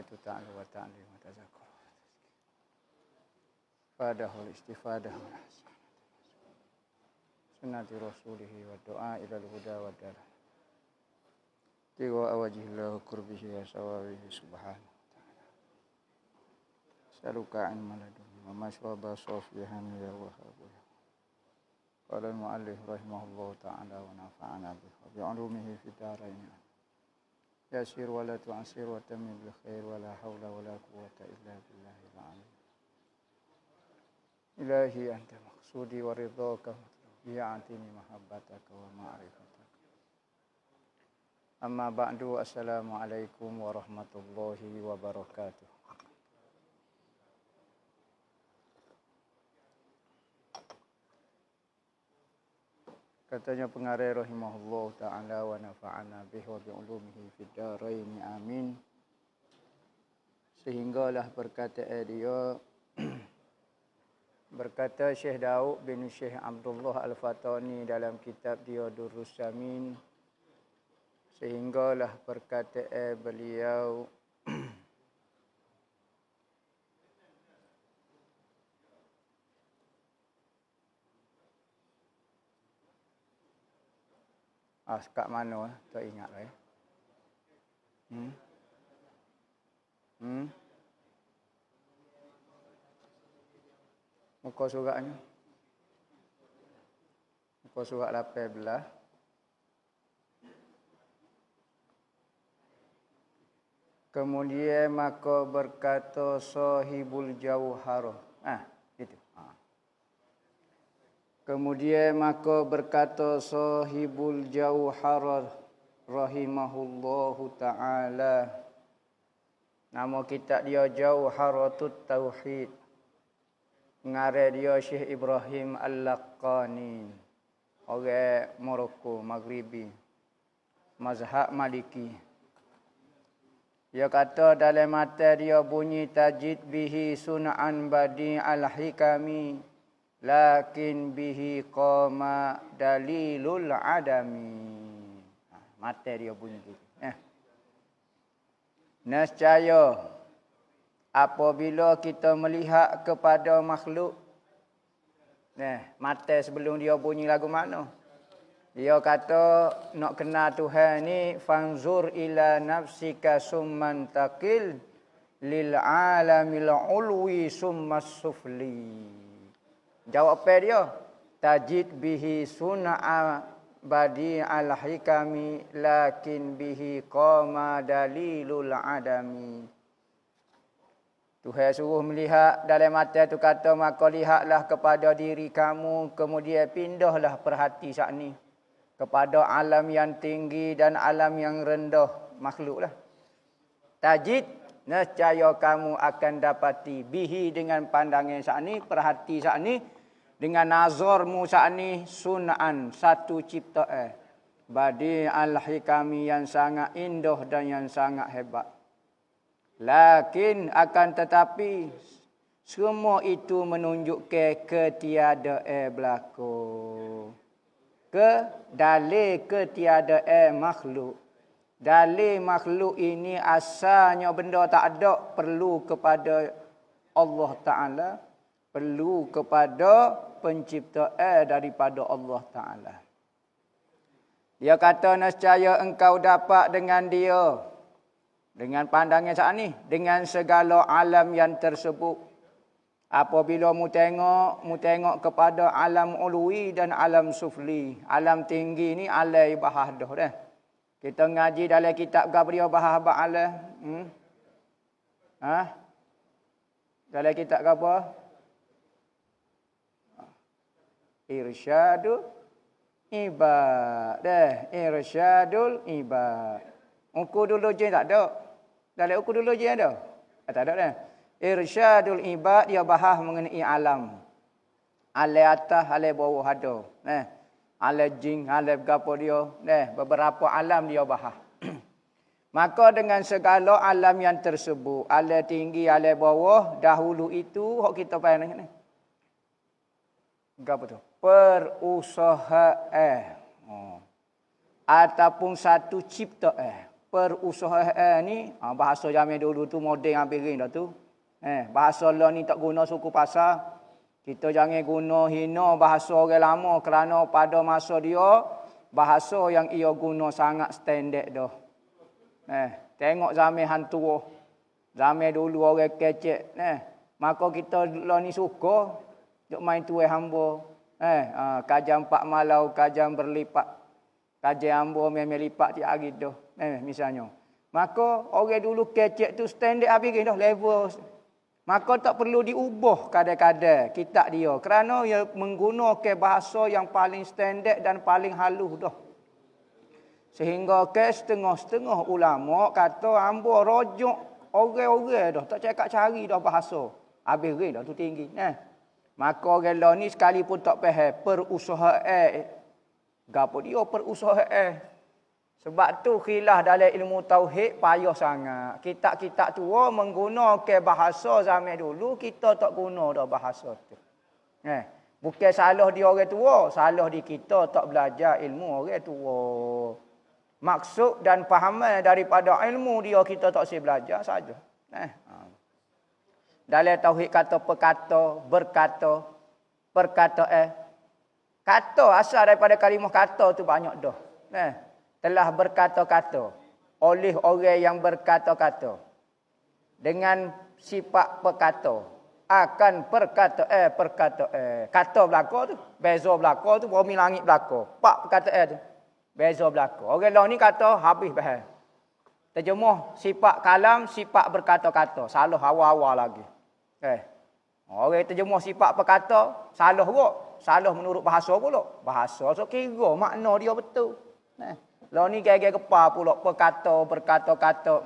Itu ta'ala wa ta'lim wa tazakkur. Fadahul istifadah sunnati rasulihi wa doa ilal huda wa dar. Tiwa awajihillahu kurbihi wa sawabihi subhanahu wa ta'ala. Saluka ilman laduni wa maswaba sofihan ya wahabu. Qala al-mu'allif rahimahullahu ta'ala wa nafa'ana bi'ulumihi fi daraini. Yasir wa la tu'asir wa tamim bil khair wa la hawla wa la quwwata illa billahil alim. Ilahi anta maqsudi wa ridhaka bi'atini mahabbataka wa ma'rifataka. Amma ba'du, assalamu alaikum warahmatullahi wabarakatuh. Katanya pengarang rahimahullah ta'ala wa nafa'ana bihi wa bi'ulumihi fid daraini amin. Sehinggalah berkata dia berkata Syekh Daud bin Syekh Abdullah Al-Fatani dalam kitab dia Durrus Samin, sehinggalah berkata beliau kat mana tak ingat lah Muka suratnya. Muka surat 18. Kemudian maka berkata sahibul jauhar. Itu. Kemudian maka berkata sahibul jauhar rahimahullahu ta'ala. Nama kitab dia Jauharatut Tauhid. Pengarang dia Syekh Ibrahim Al-Laqani, orang Morocco, Maghribi, mazhab Maliki. Dia kata dalam mata dia bunyi tajid bihi sun'an badi al-hikami, lakin bihi qama dalilul adami. Mata dia bunyi gitu. Nescaya apabila kita melihat kepada makhluk, mata sebelum dia bunyi lagu mana? Dia kata nak kenal Tuhan ni, fanzur ila nafsika summan taqil lil alamil ulwi summas sufli. Jawab apa dia? Tajid bihi sun'a badi al hikami, lakin bihi qama dalilul adami. Tuhan suruh melihat dalam mata tu kata, maka lihatlah kepada diri kamu, kemudian pindahlah perhati saat ni kepada alam yang tinggi dan alam yang rendah makhluklah. Tajid, nescaya kamu akan dapati bihi dengan pandangan saat ni, perhati saat ni, dengan nazarmu saat ni, sun'an, satu ciptaan, badi al-hikami, yang sangat indah dan yang sangat hebat. Lakin akan tetapi semua itu menunjukkan ketiadaan berlaku. Dalil ketiadaan makhluk. Dalil makhluk ini asalnya benda tak ada, perlu kepada Allah Ta'ala, perlu kepada penciptaan daripada Allah Ta'ala. Dia kata nescaya engkau dapat dengan dia, dengan pandangan saat ni, dengan segala alam yang tersebut. Apabila mu tengok kepada alam ulwi dan alam sufli. Alam tinggi ni alam bahas dah dah. Kita ngaji dalam kitab Gabriel bahas alam. Dalam kitab apa? Irsyadul ibad. Irsyadul ibad. Ukur dulu je tak ada. Dalam ukur dulu je ada. Tak ada dah. Irsyadul ibad dia bahas mengenai alam. Alam atas, alam bawah ada. Alam jin, alam gapo dia. Beberapa alam dia bahas. Maka dengan segala alam yang tersebut, alam tinggi, alam bawah, dahulu itu, hok kita pandang ni. Apa tu? Perusahaan. Ataupun satu ciptaan. Perusahaan ni, bahasa zaman dulu tu moden ambil dah tu. Bahasa lah ni tak guna suku pasar. Kita jangan guna hina bahasa orang lama kerana pada masa dia, bahasa yang ia guna sangat standard dah. Tengok zaman hantu. Zaman dulu orang kecek. Maka kita lah ni suka duk main tuai hamba. Kajam 4 malau, kajam berlipat. Kajam hamba memang lipat tiap hari dah. Misalnya. Maka orang dulu kecek tu standard habis dah level. Maka tak perlu diubah kadang-kadang kitab dia. Kerana ia menggunakan bahasa yang paling standard dan paling halus dah. Sehingga ke setengah-setengah ulama kata hamba rojok orang-orang dah. Tak cakap cari dah bahasa. Habis dah tu tinggi. Maka orang lah ni sekalipun tak faham perusahaan. Gapo dia perusahaan? Sebab tu khilaf dalam ilmu tauhid payah sangat. Kitab-kitab tua menggunakan bahasa zaman dulu, kita tak guna dah bahasa tu. Bukan salah di orang tua, salah di kita tak belajar ilmu orang tua. Maksud dan fahaman daripada ilmu dia kita tak boleh belajar saja. Dalam tauhid kata perkata, berkata, perkataan. Kata asal daripada kalimah kata tu banyak dah. Telah berkata-kata oleh orang yang berkata-kata dengan sifat perkata akan perkataan kata belaka tu beza belaka tu bumi langit belaka pak perkataan tu beza belaka orang lain ni kata habis bahas terjemah sifat kalam sifat berkata-kata salah awal-awal lagi orang terjemah sifat perkata salah pula salah menurut bahasa pula bahasa so kira makna dia betul lah ni gaya kepa pula berkata-kata.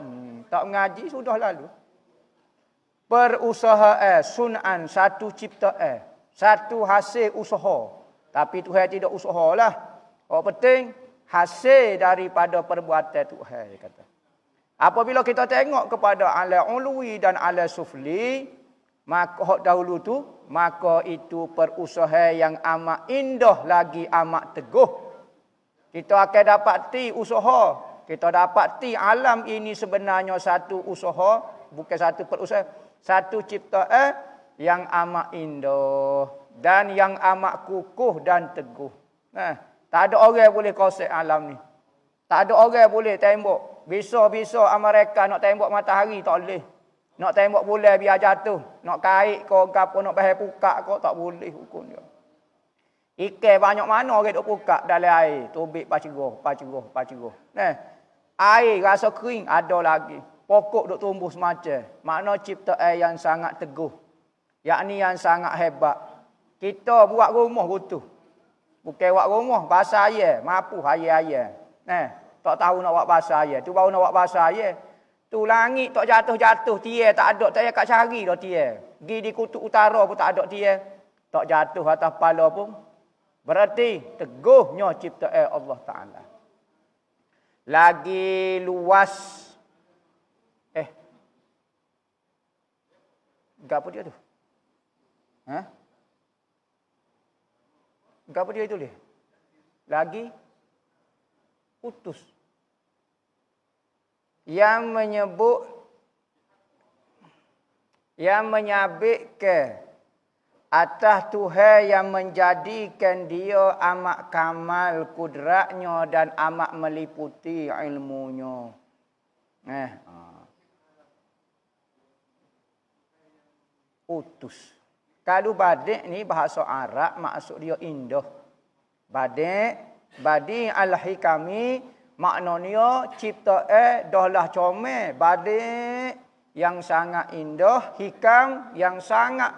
Tak mengaji sudah lalu. Perusahaan sun'an satu ciptaan, satu hasil usaha. Tapi Tuhan tidak usahalah. Orang penting hasil daripada perbuatan Tuhan kata. Apabila kita tengok kepada alam ulwi dan alam sufli, maka dahulu tu, maka itu perusahaan yang amat indah lagi amat teguh. Kita akan dapati usaha. Kita dapati alam ini sebenarnya satu usaha. Bukan satu perusahaan. Satu ciptaan yang amat indah. Dan yang amat kukuh dan teguh. Tak ada orang boleh kosek alam ni. Tak ada orang boleh tembok. Bisa-bisa Amerika nak tembok matahari tak boleh. Nak tembok bulan biar jatuh. Nak kait kau apa nak bahaya pukak kau tak boleh hukum dia. Ikan banyak mana orang duk pukak dalam air. Tubik pacigoh. Air rasa kering ada lagi. Pokok duk tumbuh semacam. Makna ciptaan yang sangat teguh. Yakni yang sangat hebat. Kita buat rumah butuh. Bukan buat rumah. Bahasa air. Mampu air-air. Tak tahu nak buat bahasa air. Tu baru nak buat bahasa air. Tu langit tak jatuh-jatuh. Tiar tak ada. Tak payah kat cari dah tiar. Pergi di kutub utara pun tak ada tiar. Tak jatuh atas kepala pun. Berarti teguhnya ciptaan Allah Ta'ala. Lagi luas. Apa dia tu? Apa dia itu? Lagi putus. Yang menyebut. Yang menyabitkan. Atas Tuhan yang menjadikan dia amat kamal kudratnya dan amat meliputi ilmunya. Utus. Kalau badik ni bahasa Arab maksud dia indah. Badi al-hikami maknanya ciptaan dahlah comel. Badik yang sangat indah, hikam yang sangat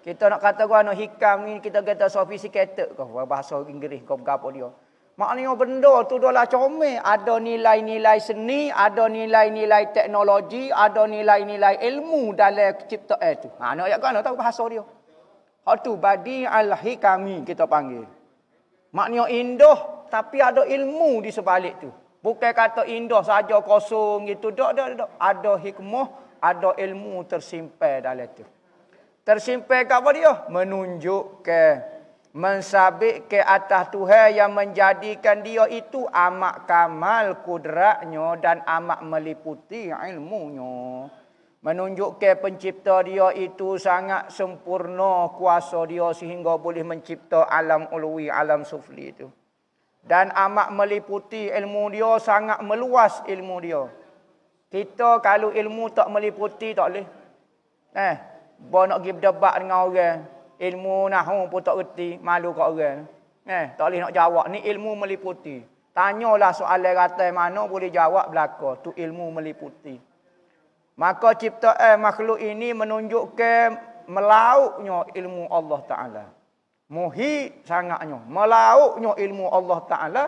kita nak kata gua nak hikam ni kita kata sophisticated kau bahasa Inggeris kau apa dia. Maknanya benda tu adalah comel, ada nilai-nilai seni, ada nilai-nilai teknologi, ada nilai-nilai ilmu dalam ciptaan tu. Nak ayat kan tahu bahasa dia. Hak tu badi al-hikami kita panggil. Maknanya indah tapi ada ilmu di sebalik tu. Bukan kata indah saja kosong gitu. Tak. Ada hikmah, ada ilmu tersimpan dalam itu. Tersimpan kat apa dia? Menunjukkan, mensabit ke atas Tuhan yang menjadikan dia itu amat kamal kudratnya dan amat meliputi ilmunya. Menunjukkan pencipta dia itu sangat sempurna kuasa dia sehingga boleh mencipta alam ulwi, alam sufli itu. Dan amat meliputi ilmu dia, sangat meluas ilmu dia. Kita kalau ilmu tak meliputi tak boleh. Bawa nak pergi berdebat dengan orang, ilmu nahwu pun tak reti, malu kat orang. Tak boleh nak jawab, ni ilmu meliputi. Tanyalah soalan kata mana boleh jawab belaka, tu ilmu meliputi. Maka ciptaan makhluk ini menunjukkan melauknya ilmu Allah Ta'ala. Muhit sangatnya, melauknya ilmu Allah Ta'ala,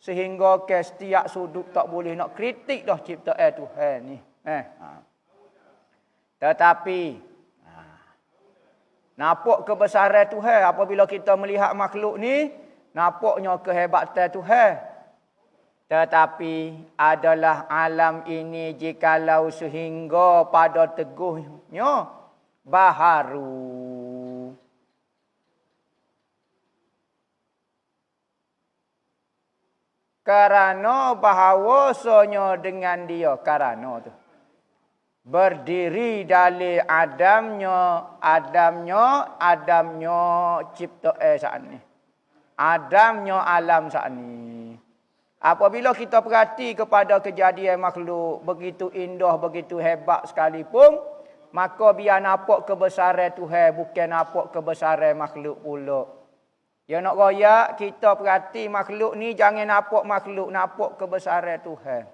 sehingga ke setiap sudut tak boleh nak kritik dah ciptaan Tuhan ni. Tetapi nampak kebesaran Tuhan apabila kita melihat makhluk ni, nampaknya kehebatan Tuhan. Tetapi adalah alam ini jikalau sehingga pada teguhnya baharu. Karena bahawasanya dengan dia, karena tu berdiri dari adamnya cipta saat ni. Adamnya alam saat ni. Apabila kita perhati kepada kejadian makhluk begitu indah, begitu hebat sekalipun, maka biar nampak kebesaran Tuhan, bukan nampak kebesaran makhluk pula. Ya nak royak, kita perhati makhluk ni, jangan nampak makhluk, nampak kebesaran Tuhan.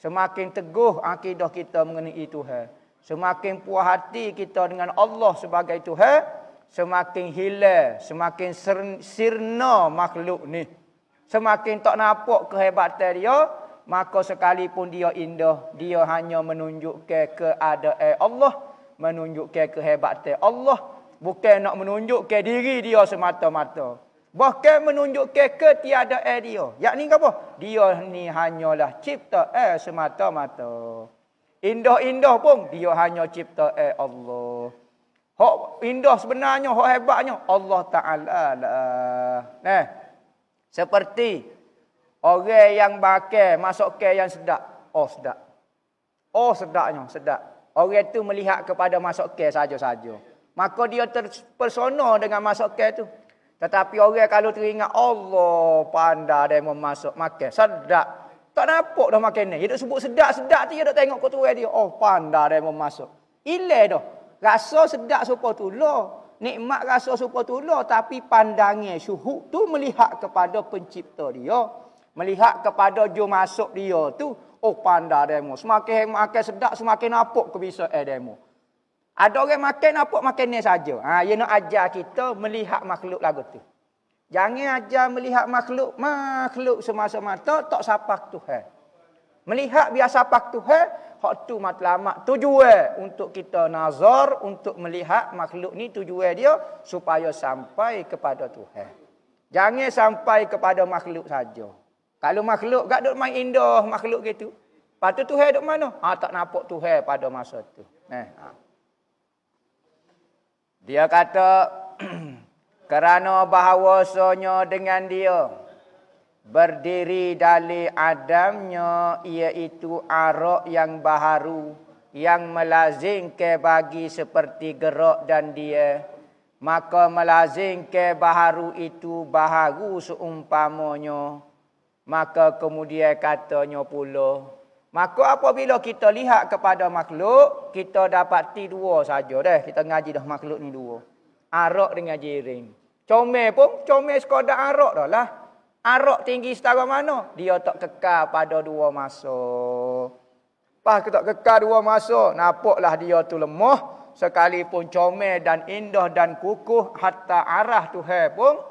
Semakin teguh akidah kita mengenai Tuhan, semakin puas hati kita dengan Allah sebagai Tuhan, semakin hilang, semakin sirna makhluk ni. Semakin tak nampak kehebatan dia, maka sekalipun dia indah, dia hanya menunjukkan keadaan Allah, menunjukkan kehebatan Allah, bukan nak menunjukkan diri dia semata-mata. Bahkan menunjukkan ketiadaan dia. Yakni apa? Dia ni hanyalah ciptaan semata-mata. Indah-indah pun dia hanya ciptaan Allah. Hak indah sebenarnya, hak hebatnya Allah Ta'ala lah. Seperti orang yang bakar masuk ke yang sedap. Oh sedap. Oh sedapnya, sedap. Orang itu melihat kepada masuk ke saja-saja. Maka dia terpesona dengan masuk ke itu. Tetapi orang kalau teringat Allah pandai dia memasuk makan sedap. Tak nampak dah makan ni. Dia sebut sedap-sedap tu dia dak tengok ketua dia. Oh pandai dia memasuk. Ilai dah. Rasa sedap supaya tu lah. Nikmat rasa supaya tu lah. Tapi pandangnya syuhud tu melihat kepada pencipta dia. Melihat kepada jom masuk dia tu. Oh pandai dia mu. Semakin makan sedap semakin nampak kebisaan dia mu. Ada orang makan nampak makan ni saja. Dia nak ajar kita melihat makhluk lagu tu. Jangan ajar melihat makhluk semasa-mata tak sapak Tuhan. Melihat biasa sapak Tuhan, hak tu matlamat tujuan untuk kita nazar, untuk melihat makhluk ni tujuan dia supaya sampai kepada Tuhan. Jangan sampai kepada makhluk saja. Kalau makhluk gak duk main indah makhluk gitu. Patut Tuhan duk mana? Tak nampak Tuhan pada masa tu. Dia kata kerana bahawasanya dengan dia berdiri dari adamnya, iaitu arak yang baharu yang melazimkan bagi seperti gerak dan dia, maka melazimkan baharu itu baharu seumpamanya. Maka kemudian katanya pula, maka apabila kita lihat kepada makhluk, kita dapati dua saja dah. Kita ngaji dah makhluk ni dua. Arak dengan jiring. Comel pun, comel sekadar arak dah lah. Arak tinggi setara mana? Dia tak kekal pada dua masa. Pas kita tak kekal dua masa, nampaklah dia tu lemah. Sekalipun comel dan indah dan kukuh, hatta arah Tuhan pun,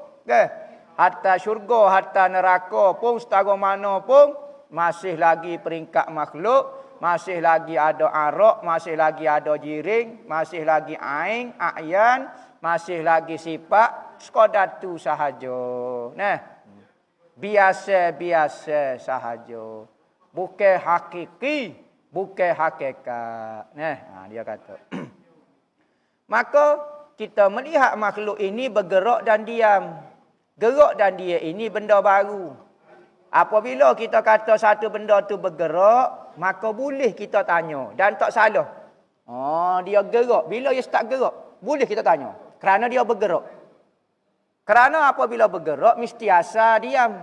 hatta syurga, hatta neraka pun, setara mana pun, masih lagi peringkat makhluk, masih lagi ada arak, masih lagi ada jiring, masih lagi ain, a'yan, masih lagi sifat, sekadar tu sahaja. Biasa-biasa sahaja. Bukan hakiki, bukan hakikat. Dia kata. Maka kita melihat makhluk ini bergerak dan diam. Gerak dan dia ini benda baru. Apabila kita kata satu benda tu bergerak, maka boleh kita tanya dan tak salah. Dia gerak. Bila dia start gerak, boleh kita tanya. Kerana dia bergerak. Kerana apabila bergerak, mesti asal diam.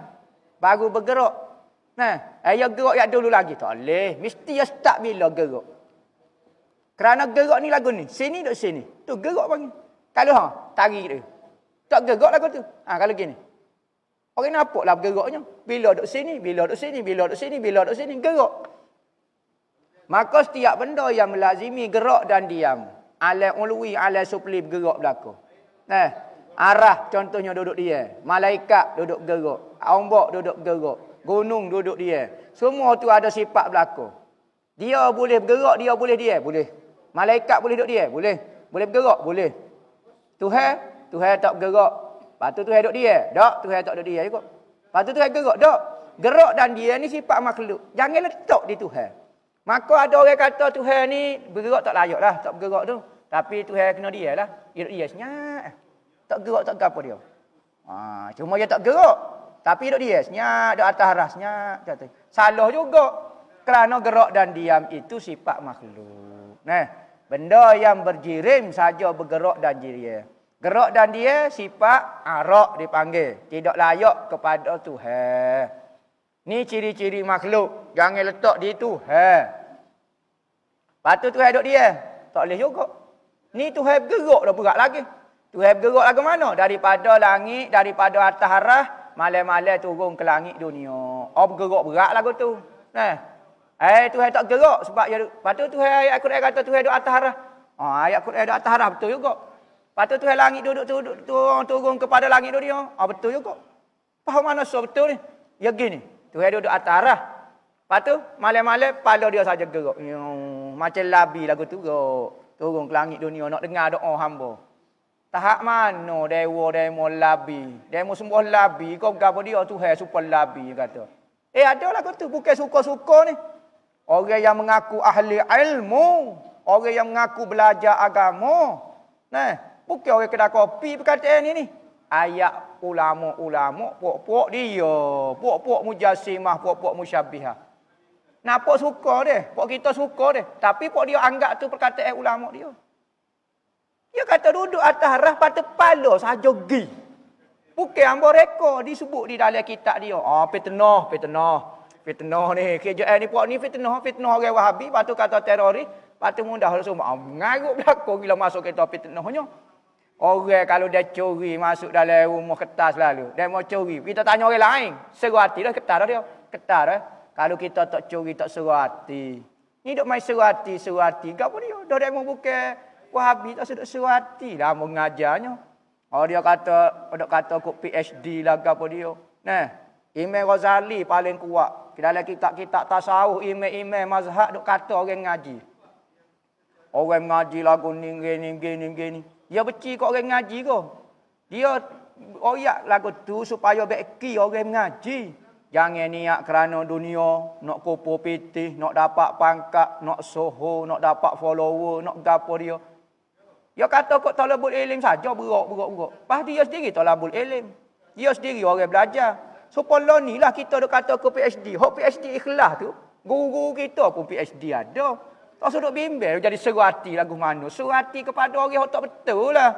Baru bergerak. Dia gerak yang dulu lagi. Tak boleh. Mesti dia start bila gerak. Kerana gerak ni lagu ni. Sini duduk sini. Tu gerak panggil. Kalau tarik dia. Tak gerak lagu tu. Kalau gini. Orang nampak lah geraknya. Bila duduk sini, bila duduk sini, bila duduk sini, bila duduk sini. Gerak. Maka setiap benda yang melazimi gerak dan diam. Alai ulwi, alai supli bergerak belakang. Arah contohnya duduk dia. Malaikat duduk gerak. Ombak duduk gerak. Gunung duduk dia. Semua tu ada sifat belakang. Dia boleh bergerak, dia boleh dia. Boleh. Malaikat boleh duduk dia. Boleh. Boleh bergerak. Boleh. Tuhan tak bergerak. Lepas tu Tuhan duduk dia. Tak. Tuhan tak duduk dia juga. Lepas tu Tuhan gerak. Tak. Gerak dan dia ni sifat makhluk. Jangan letak di Tuhan. Maka ada orang kata Tuhan ni bergerak tak layak lah. Tak bergerak tu. Tapi Tuhan kena dia lah. Dia duduk dia senyap. Tak gerak tak apa dia. Cuma dia tak gerak. Tapi duduk dia, senyap, duduk atas ras, senyap. Salah juga. Kerana gerak dan diam itu sifat makhluk. Benda yang berjirim saja bergerak dan dia. Gerak dan dia sifat arak dipanggil. Tidak layak kepada Tuhan. Ni ciri-ciri makhluk. Jangan letak di Tuhan. Lepas tu Tuhan duduk dia. Tak boleh juga. Ni Tuhan bergerak dah berat lagi. Tuhan bergerak lagu mana? Daripada langit, daripada atas arah. Malam-malam turun ke langit dunia. Bergerak berat lagu tu. Tuhan tak gerak sebab dia. Lepas tu Tuhan ayat Quran kata Tuhan duduk atas arah. Ayat Quran duduk atas arah betul juga. Lepas tu Tuhan langit duduk turun kepada langit dunia. Betul juga. Faham mana so betul ni? Ya gini. Tuhan duduk atas arah. Lepas tu malam-malam kepala dia saja gerak. Macam labi lagu tu gerak. Turun ke langit dunia nak dengar doa hamba. Tahap mana demo labi. Demo sembah labi. Kau berapa dia Tuhan supaya labi kata. Ada lah kau tu. Bukan suka-suka ni. Orang yang mengaku ahli ilmu. Orang yang mengaku belajar agama. Bukan orang kedai kopi perkataan ni. Ayat ulama-ulama. Puak-puak dia. Puak-puak mujassimah. Puak-puak musyabihah. Nampak suka dia. Puak kita suka dia. Tapi puak dia anggap tu perkataan ulama dia. Dia kata duduk atas arah pada kepala sahaja gi. Bukan hamba reka disebut di dalam kitab dia. Fitnah ni. Kerjaan ni puak ni fitnah orang Wahabi. Lepas tu kata teroris. Lepas tu mudah semua. Mengarut belakang bila masuk kereta fitnahnya. Orang kalau dia curi masuk dalam rumah kertas lalu. Dia mau curi. Kita tanya orang lain. Seru hati dah ketar dah dia. Ketar dah. Kalau kita tak curi tak seru hati. Ni duk main seru hati. Apa dia? Dah dia mau bukan Wahabi tak sedut seru hati lah mengajarnya. Dia kata kok PhD lah apa dia. Imam Ghazali paling kuat. Dalam kitab-kitab tasawuf, imam mazhab duk kata orang ngaji. Orang ngaji lagu ni. Dia benci kok orang ngaji ko. Dia oyak lagu tu supaya beki orang ngaji. Jangan niat kerana dunia, nak kupu pitih, nak dapat pangkat, nak soho, nak dapat follower, nak gapo dia. Dia kata kok talabul ilm saja berak. Pas dia sendiri talabul ilm. Dia sendiri orang belajar. Supaya ni lah kita duk kata ke PhD. Hak PhD ikhlas tu. Guru-guru kita pun PhD ada. Tak sudut bimbel jadi seru hati lagu mana. Seru hati kepada orang yang tak betul lah.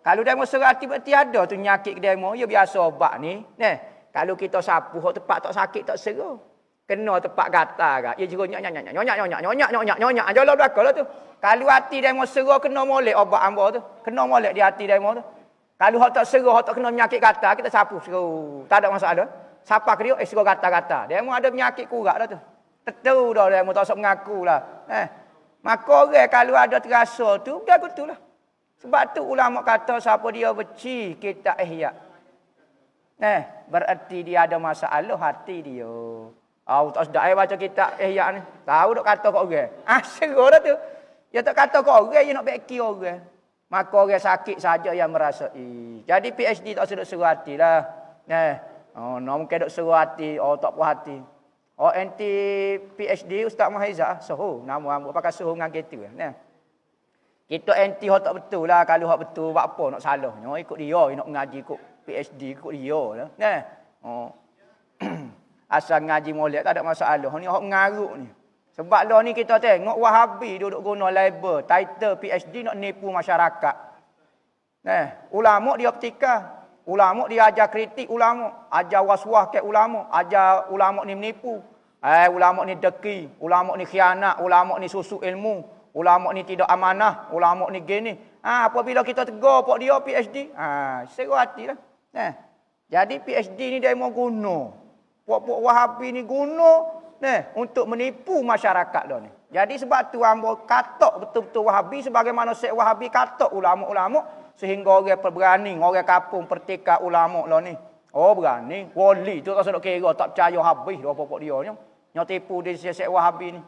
Kalau demo seru hati berarti ada tu nyakit ke demo. Ya biasa obat ni. Kalau kita sapu hak tempat tak sakit tak seru. Kena tempat gatal kan. Ia juga nyak. Jalan belakang lah tu. Kalau hati demo seru kena molek obat hamba tu. Kena molek di hati demo tu. Kalau hak tak seru, hak tak kena penyakit gatal, kita sapu seru. Tak ada masalah. Siapa ke dia? Seru gatal-gatal. Demo ada penyakit kurat dah tu. Tentu dah demo tak usah mengaku lah. Maka orang kalau ada terasa tu, dia betul lah. Sebab tu ulama kata siapa dia benci kitab Ihya. Berarti dia ada masalah hati dia. Tak sedap baca kitab Ihya ni. Tahu dok kata kat orang. Seru dah tu. Dia tak kata kat orang, dia nak beki orang. Maka orang sakit saja yang merasai. Jadi PhD tak sedut seru hati lah. Mungkin dok seru hati, tak puas hati. Oh anti PhD Ustaz Mahizah Soho nama hamba pakai Soho dengan gitu nah. Kita anti hak tak betul lah kalau hak betul buat apa nak salahnya ikut dia nak ngaji ikut PhD ikut dia lah. Nah. Oh. Asal ngaji molek tak ada masalah. Ni hak mengarut ni. Sebab lah ni kita tengok Wahabi duduk guna label title PhD nak nipu masyarakat. Nah, ulama dia petika. Ulama dia ajar kritik ulama, ajar was-was ke ulama, ajar ulama ni menipu. Ulama ni deki, ulama ni khianat, ulama ni susuk ilmu, ulama ni tidak amanah, ulama ni gini. Apabila kita tegur pok dia PhD, seru hatilah. Nah. Jadi PhD ni dia mau guna. Pok-pok Wahabi ni guna untuk menipu masyarakat dah ni. Jadi sebab tu hamba katok betul-betul Wahabi sebagaimana Syekh Wahabi katok ulama-ulama sehingga orang berani, orang kampung pertikaian ulama lah ni. Oh berani, wali tu rasa nak kira tak percaya habis dah pokok dia ni. Yang tipu dia Syekh Wahabi ni.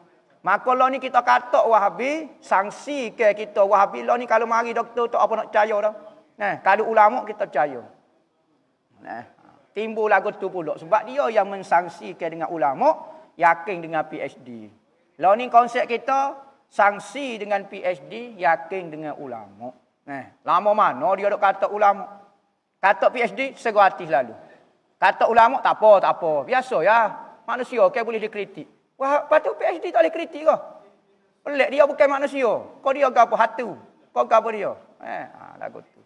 Maka lah ni kita katok Wahabi, sanksi ke kita Wahabi lah ni kalau mari doktor tak apa nak percaya dah. Nah, kalau ulama kita percaya. Nah, timbul lagu tu pula sebab dia yang mensangsikan dengan ulama, yakin dengan PhD. Lah ni konsep kita sanksi dengan PhD, yakin dengan ulama. Lama mana dia dok kata ulama. Kata PhD segar hati lalu. Kata ulama tak apa. Biasa ya. Manusia kan boleh dikritik. Wah, patut PhD tak boleh kritik ke? Pelik dia bukan manusia. Kau dia gapo hatu. Kau gapo dia. Lagu tu.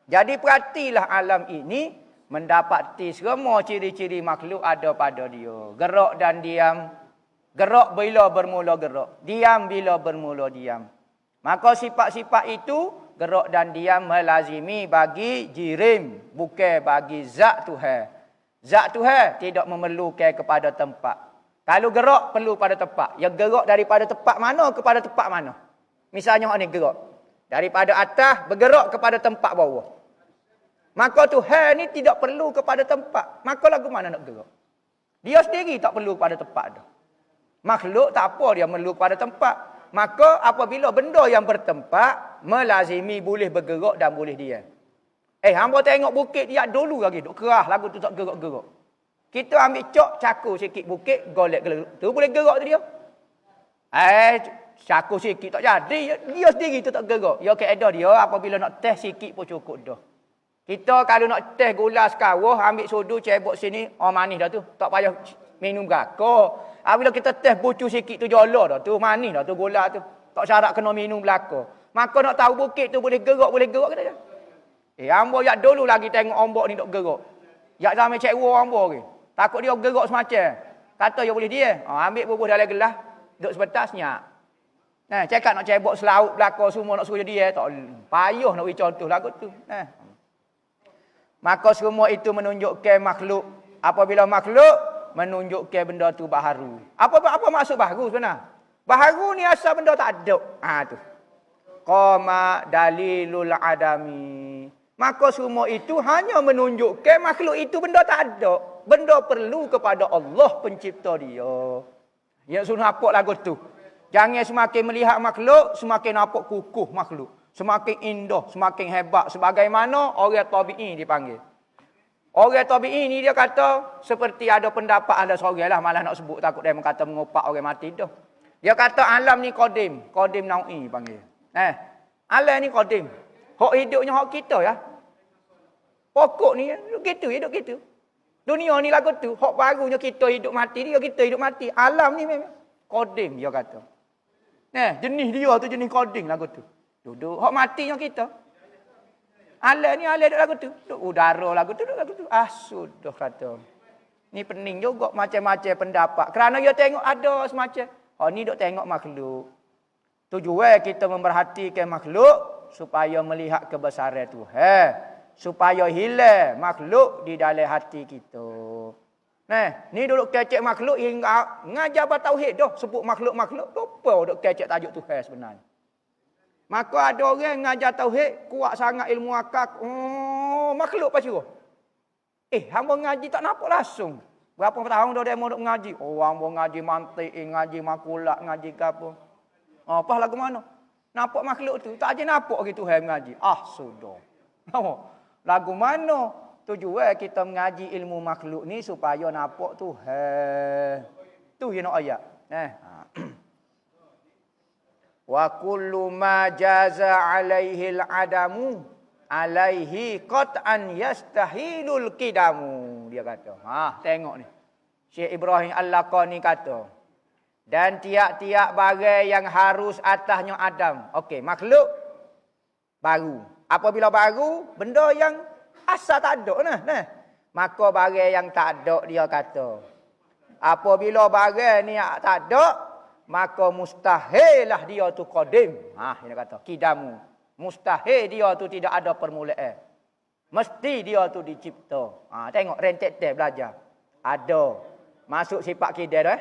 Jadi perhatilah alam ini mendapati semua ciri-ciri makhluk ada pada dia. Gerak dan diam. Gerak bila bermula gerak. Diam bila bermula diam. Maka sifat-sifat itu gerak dan diam melazimi bagi jirim, bukan bagi zat Tuhan. Zat Tuhan tidak memerlukan kepada tempat. Kalau gerak perlu pada tempat. Ya gerak daripada tempat mana kepada tempat mana. Misalnya ni gerak daripada atas bergerak kepada tempat bawah. Maka Tuhan ni tidak perlu kepada tempat. Maka lagu mana nak gerak? Dia sendiri tak perlu kepada tempat dah. Makhluk tak apa dia perlu kepada tempat. Maka apabila benda yang bertempat melazimi boleh bergerak dan boleh diam. Hamba tengok bukit dia dulu lagi duk kerah lagu tu tak gerak-gerak. Kita ambil cok cakur sikit bukit golek tu boleh gerak tu dia. Cakur sikit tak jadi dia sendiri tu tak gerak. Ya kaedah dia apabila nak test sikit pun cukup dah. Kita kalau nak test gula sekawah ambil sodu cebok sini manis dah tu. Tak payah minum gakor. Bila kita test bucu sikit tu jala dah tu, manis dah tu gula tu. Tak syarat kena minum belaka. Maka nak tahu bukit tu boleh gerak kita je. Hamba yak dulu lagi tengok ombak ni dok gerak. Yak sampai cek war hamba ke. Takut dia gerak semacam. Kata dia boleh dia. Ambil bubuh dalam gelas, duk sebentar senyap. Cakap nak cebok selaut belaka semua nak suruh dia tak payah nak bagi contoh lagu tu. Maka semua itu menunjukkan makhluk. Apabila makhluk menunjukkan benda tu baharu. Apa maksud baharu sebenarnya? Baharu ni asal benda tak ada. Tu. Qama dalilul adami. Maka semua itu hanya menunjukkan makhluk itu benda tak ada. Benda perlu kepada Allah pencipta dia. Yang suruh nampak lagu tu. Jangan semakin melihat makhluk, semakin nampak kukuh makhluk. Semakin indah, semakin hebat. Sebagaimana orang tabi'i dipanggil. Orang tabi'i ni dia kata seperti ada pendapat ada seorang lah malah nak sebut takut dia kata mengopak orang mati dah. Dia kata alam ni qadim naui panggil. Alam ni qadim. Hak hidupnya hak kita ya. Pokok ni hidup gitu. Dunia ni lagu tu, hak barunya kita hidup mati dia kita hidup mati. Alam ni memang qadim dia kata. Jenis dia tu jenis qadim lagu tu. Duduk hak matinya kita. Alam ni alam duk lagu tu. Duk udara lagu tu. Sudah kata. Ni pening juga macam-macam pendapat. Kerana dia tengok ada semacam. Ni duk tengok makhluk. Tujuan kita memerhatikan makhluk supaya melihat kebesaran Tuhan. Supaya hilang makhluk di dalam hati kita. Ni duduk kecek makhluk hingga ngajar tauhid dah. Sebut makhluk-makhluk. Lupa duk kecek tajuk Tuhan sebenarnya. Maka ada orang ngajar tauhid, kuat sangat ilmu akal. Makhluk apa suruh? Hamba ngaji tak nampak langsung. Berapa tahun dah dia mau ngaji? Hamba ngaji mantik, ngaji makulat, ngaji apa. Apa lagu mana? Nampak makhluk tu. Tak aja nampak gitu Tuhan ngaji. Sudah. Lagu mana? Tujuan kita mengaji ilmu makhluk ni supaya nampak Tuhan. Tu yang nak ayat. Wa kullu ma jaza alaihi al-adamu alaihi qat'an yastahilul qidamu. Dia kata. Tengok ni. Syekh Ibrahim Al-Laqani kata. Dan tiap-tiap barang yang harus atasnya Adam. Okey, makhluk baru. Apabila baru, benda yang asal tak ada nah. Maka barang yang tak ada dia kata. Apabila barang ni tak ada, maka mustahillah dia tu qadim. Dia kata, kidamu. Mustahil dia tu tidak ada permulaan. Mesti dia tu dicipta. Tengok rentet-rentet belajar. Ada. Masuk sifat kidal dah.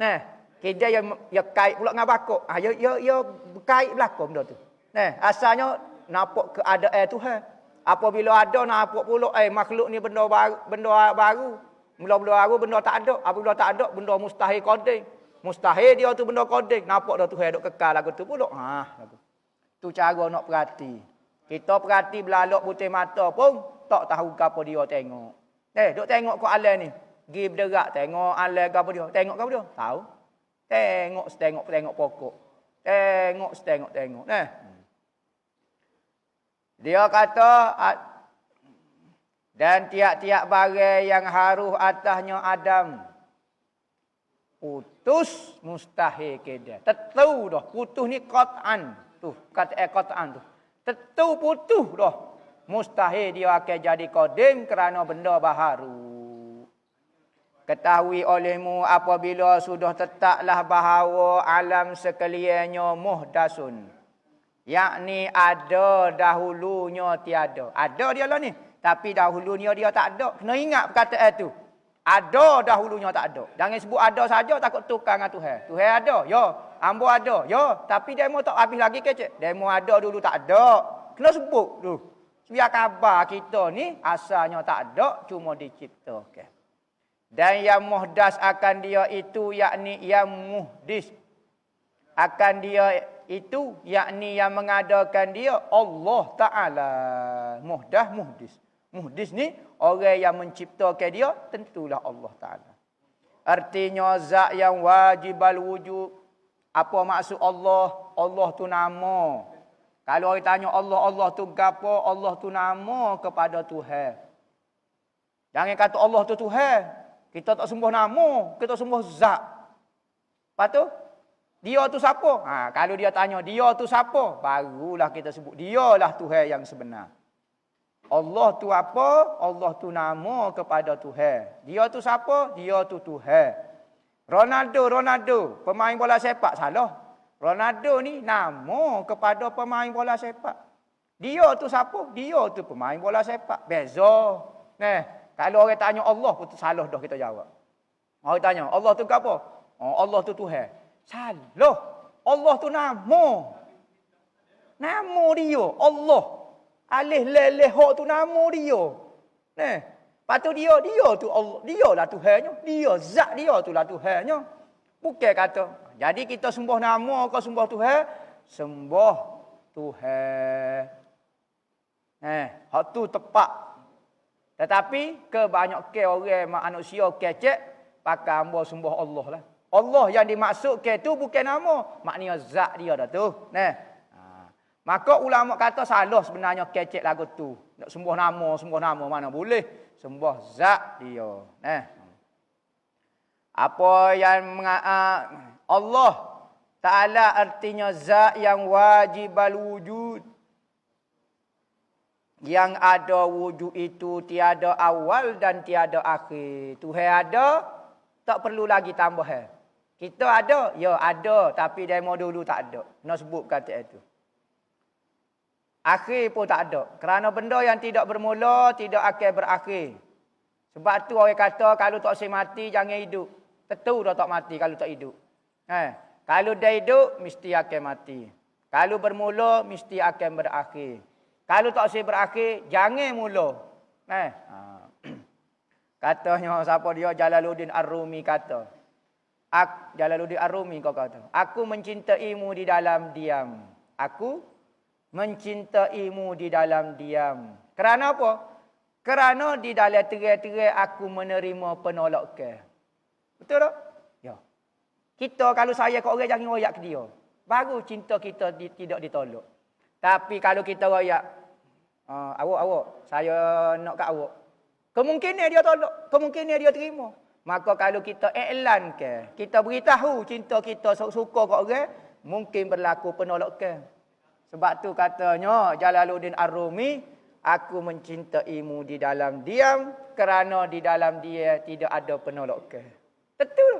Nah, kidal yang kait pula dengan bakok. Ya berkait belakang benda tu. Nah, asalnya nampak keadaan Tuhan. Apabila ada nampak pula makhluk ni benda baru. Mula-mula baru benda tak ada. Apabila tak ada benda mustahil qadim. Mustahil dia tu benda qadim. Nampak dah Tuhan duk kekal lagu tu pula. Lagu. Tu cara nak perhati. Kita perhati belalok putih mata pun tak tahu apa dia tengok. Duk tengok kau alam ni. Gi berderak tengok alam apa dia. Tengok apa dia? Tahu. Tengok pokok. Tengok. Dia kata dan tiap-tiap barang yang harus atasnya Adam putus mustahil keda. Tentu dah putus ni qat'an. Tu kata qat'an tu. Tentu putus dah. Mustahil dia akan jadi qadim kerana benda baharu. Ketahui olehmu apabila sudah tetaplah bahawa alam sekaliannya muhdasun. Yakni ada dahulunya tiada. Ada dia lah ni. Tapi dahulunya dia tak ada. Kena ingat perkataan tu. Ada dahulunya tak ada. Jangan sebut ada saja takut tukar dengan Tuhan. Tuhan ada. Ya. Ambo ada. Ya. Tapi demo tak habis lagi kecek. Demo ada dulu tak ada. Kena sebut tu. Biar khabar kita ni asalnya tak ada. Cuma diciptakan. Dan yang muhdas akan dia itu yakni yang muhdis. Akan dia itu yakni yang mengadakan dia Allah Ta'ala. Muhdis. Muhdis ni orang yang menciptakan dia tentulah Allah Ta'ala. Artinya zat yang wajibal wujud. Apa maksud Allah? Allah tu nama. Kalau orang tanya Allah tu gapo? Allah tu nama kepada Tuhan. Jangan kata Allah tu Tuhan. Kita tak sembah nama, kita sembah zat. Lepas tu, dia tu siapa? Kalau dia tanya, dia tu siapa? Barulah kita sebut, dialah Tuhan yang sebenar. Allah tu apa? Allah tu nama kepada Tuhan. Dia tu siapa? Dia tu Tuhan. Ronaldo, pemain bola sepak, salah. Ronaldo ni nama kepada pemain bola sepak. Dia tu siapa? Dia tu pemain bola sepak. Beza. Kalau orang tanya Allah pun salah dah kita jawab. Orang tanya, Allah tu apa? Allah tu Tuhan. Salah. Allah tu nama. Nama dia, Allah. Alih leleh hak tu nama dia. Lepas tu dia tu Allah. Dialah Tuhannya. Dia, zat dia tu lah Tuhannya. Bukan kata, jadi kita sembah nama ke sembah Tuhan? Sembah Tuhan. Hak tu tepat. Tetapi kebanyakan orang manusia kecek pakai hamba sembah Allah lah. Allah yang dimaksudkan tu bukan nama, maknanya zat dia dah tu. Maka ulama kata salah sebenarnya kecek lagu tu. Nak sembah nama mana boleh. Sembah zat dia. Apa yang Allah Ta'ala artinya zat yang wajibal wujud. Yang ada wujud itu tiada awal dan tiada akhir. Tuhan ada, tak perlu lagi tambah. Kita ada, ya ada. Tapi demo dulu tak ada. Nak sebut kata itu. Akhir pun tak ada. Kerana benda yang tidak bermula, tidak akan berakhir. Sebab tu orang kata, kalau tak boleh mati, jangan hidup. Tentu dah tak mati kalau tak hidup. Kalau dah hidup, mesti akan mati. Kalau bermula, mesti akan berakhir. Kalau tak boleh berakhir, jangan mula. Katanya siapa dia? Jalaluddin Ar-Rumi kata. Jalaluddin Ar-Rumi kau kata. Aku mencintaimu di dalam diam. Aku mencintaimu di dalam diam. Kerana apa? Kerana di dalam terai-terai aku menerima penolakan. Betul tak? Ya. Kita kalau saya ke orang jangan royak ke dia. Baru cinta kita tidak ditolak. Tapi kalau kita royak, awak, saya nak kat awak. Kemungkinan dia tolak, kemungkinan dia terima. Maka kalau kita iklan ke, kita beritahu cinta kita suka kat orang, mungkin berlaku penolakan. Sebab tu katanya Jalaluddin Ar-Rumi, aku mencintaimu di dalam diam kerana di dalam dia tidak ada penolakan. Betul.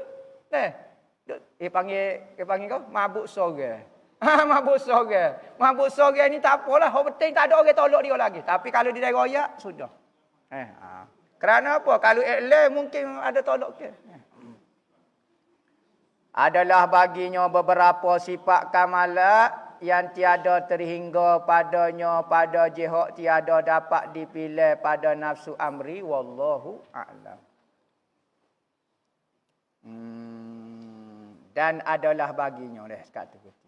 Panggil kau mabuk sorga. Mabuk sorga. Mabuk sorga ni tak apalah, hak penting tak ada orang tolak dia lagi. Tapi kalau dia royak sudah. Kerana apa? Kalau iklan mungkin ada tolak ke. Adalah baginya beberapa sifat kamalat yang tiada terhingga padanya pada jihad tiada dapat dipilih pada nafsu amri wallahu a'lam. Dan adalah baginya kata kita.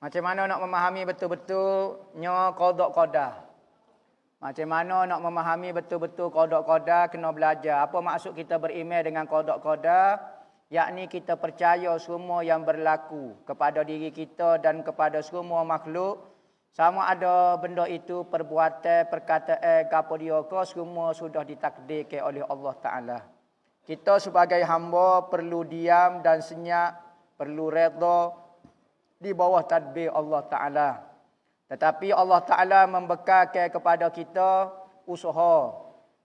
Macam mana nak memahami betul-betulnya qada qada? Macam mana nak memahami betul-betul qada qada? Kena belajar. Apa maksud kita beriman dengan qada qada? Yakni kita percaya semua yang berlaku kepada diri kita dan kepada semua makhluk, sama ada benda itu perbuatan, perkataan, apa dia ke, semua sudah ditakdirkan oleh Allah Ta'ala. Kita sebagai hamba perlu diam dan senyap, perlu redha di bawah tadbir Allah Ta'ala. Tetapi Allah Ta'ala membekalkan kepada kita usaha.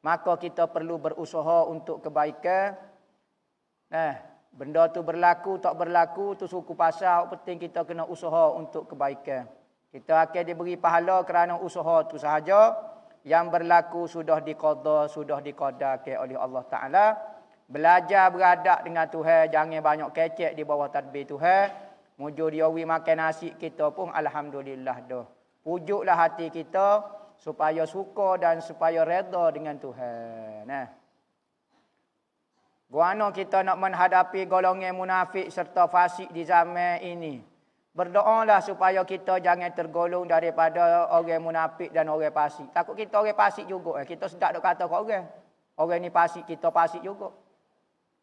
Maka kita perlu berusaha untuk kebaikan. Benda tu berlaku, tak berlaku, tu suku pasal. Penting kita kena usaha untuk kebaikan. Kita akan diberi pahala kerana usaha tu sahaja. Yang berlaku sudah diqada, sudah diqadakan oleh Allah Ta'ala. Belajar beradab dengan Tuhan. Jangan banyak kecek di bawah tadbir Tuhan. Mujur dia makan nasi kita pun alhamdulillah dah. Pujuklah hati kita supaya suka dan supaya redha dengan Tuhan. Guano kita nak menghadapi golongan munafik serta fasik di zaman ini. Berdoalah supaya kita jangan tergolong daripada orang munafik dan orang fasik. Takut kita orang fasik juga. Kita sedap dok kata kat orang. Orang ni fasik, kita fasik juga.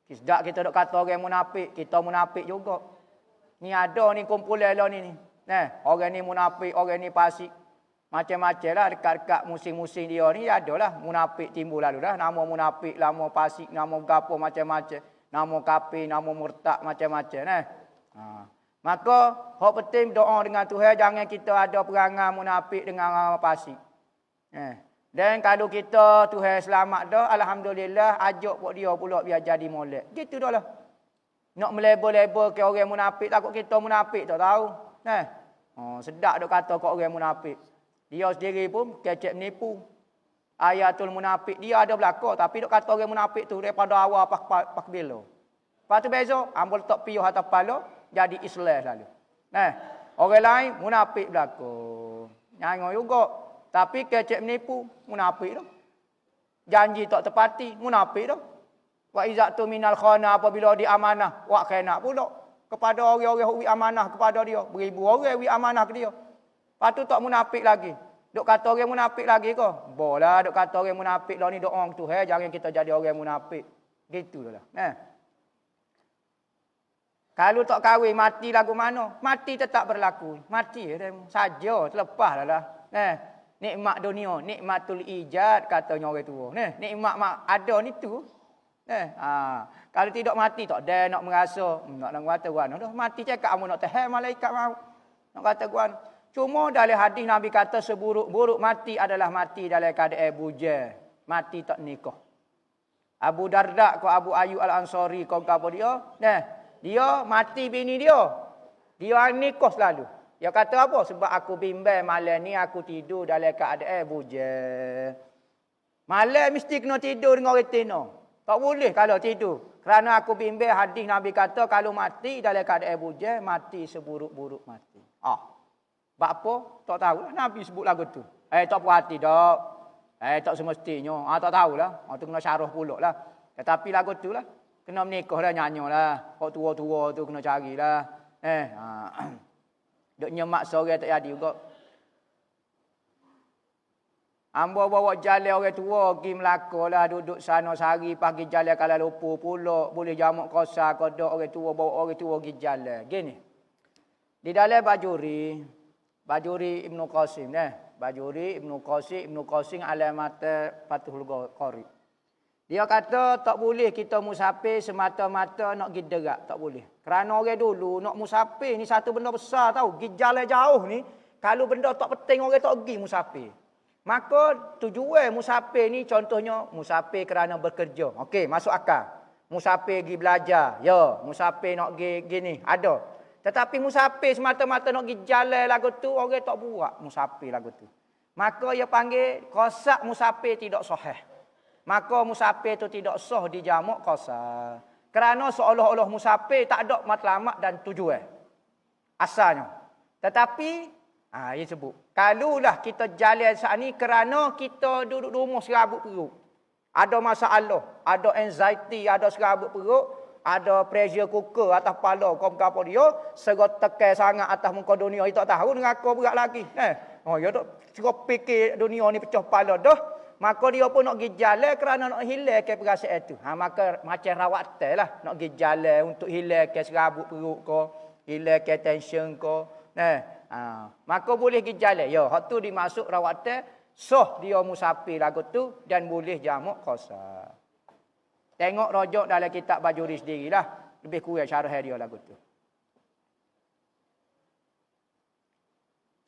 Sedap kita dok kata orang munafik, kita munafik juga. Ni ada ni kumpulan lah ni. Orang ni munafik, orang ni fasik. Macam-macam lah dekat-dekat musim-musim dia ni adalah munafik timbul lalu dah. Nama munafik, nama fasik, nama gapo macam-macam. Nama kafir, nama murtad macam-macam. Maka, hak penting doa dengan Tuhan, jangan kita ada perangai munafik dengan fasik. Dan kalau kita Tuhan selamat dah, alhamdulillah, ajak pok dia pula biar jadi molek. Gitu dah lah. Nak melabel-label ke orang munafik, takut kita munafik tak tahu. Sedap dok kata kat orang munafik. Dia sendiri pun kecek menipu. Ayatul munafik dia ada belaka, tapi dok kata orang munafik tu daripada awal pak bila. Lepas tu beza, ambul tak piuh atas kepala, jadi Islam lalu. Orang lain munafik belaka. Nyango juga, tapi kecek menipu, munafik tu. Janji tak tepati, munafik tu. Wa izatu minal khana, apabila diamanah, wa khana pula kepada orang-orang wi amanah kepada dia, beribu orang wi amanah ke dia. Lepas tu tak munafik lagi. Dok kata orang munafik lagi ke? Bolah dok kata orang munafik lah ni doa tu, jangan kita jadi orang munafik. Gitulah. Kalau tak kahwin mati lagu mana? Mati tetap berlaku. Mati saja, terlepaslah lah. Nikmat dunia, nikmatul ijad katanya orang tua. Nikmat ada ni tu. Kalau tidak mati tak ada nak merasa nak kata guan dah mati cakap kamu nak tahan malaikat mau nak kata guan. Cuma dalam hadis Nabi kata seburuk-buruk mati adalah mati dalam keadaan bujang, mati tak nikah. Abu Darda ko Abu Ayyub Al-Ansari ko apa dia? Dia mati bini dia nikah selalu. Dia kata apa? Sebab aku bimbang malam ni aku tidur dalam keadaan bujang. Malam mesti kena tidur dengan orang tino. Tak boleh kalau tidur. Kerana aku bimbang hadis Nabi kata kalau mati dalam keadaan bujang, mati seburuk-buruk mati. Bak apa? Tak tahu lah. Nabi sebut lagu tu. Tak puas hati dak. Tak semestinya. Tak tahulah. Tu kena syarah pula lah. Tetapi lagu tu lah. Kena menikah lah, nyanyi lah. Kau tua-tua tu kena carilah. Duk nyemak sore tak jadi juga. Ambo bawa jalan orang tua pergi Melaka lah, duduk sana sehari pagi jalan Kuala Lumpur pula, boleh jamak kosa kodok orang tua, bawa orang tua pergi jalan. Gini. Di dalam Bajuri Ibnu Qasim Bajuri Ibnu Qasim alamat Fathul Qari. Dia kata tak boleh kita musafir semata-mata nak pergi derak, tak boleh. Kerana orang dulu nak musafir ni satu benda besar tahu, pergi jalan jauh ni, kalau benda tak penting orang tak pergi musafir. Maka tujuan musafir ni contohnya musafir kerana bekerja. Okey, masuk akal. Musafir pergi belajar. Ya, musafir nak pergi gini, ada. Tetapi musafir semata-mata nak pergi jalan lagu tu, orang tak buat musafir lagu tu. Maka ia panggil qasak musafir tidak sahih. Maka musafir tu tidak sah dijamak qasak. Kerana seolah-olah musafir tak ada matlamat dan tujuan. Asalnya. Tetapi ia sebut. Kalulah kita jalan saat ni kerana kita duduk rumah serabut perut. Ada masalah, ada anxiety, ada serabut perut, ada pressure cooker atas kepala kau apa dia, serot tekan sangat atas muka dunia, dia tak tahu neraka berat lagi. Ya tak cukup fikir dunia ni pecah kepala dah. Maka dia pun nak pergi jalan kerana nak hilangkan perasaan itu. Maka macam rawatan lah. Nak pergi jalan untuk hilangkan serabut perut kau, hilangkan tension kau. Maka boleh pergi jalan. Ya, hak tu dimasuk rawatan, sah dia musafir lagu tu dan boleh jamak qasar. Tengok rojok dalam kitab Bajuri sendirilah. Lebih kurang syarah dia lagu tu.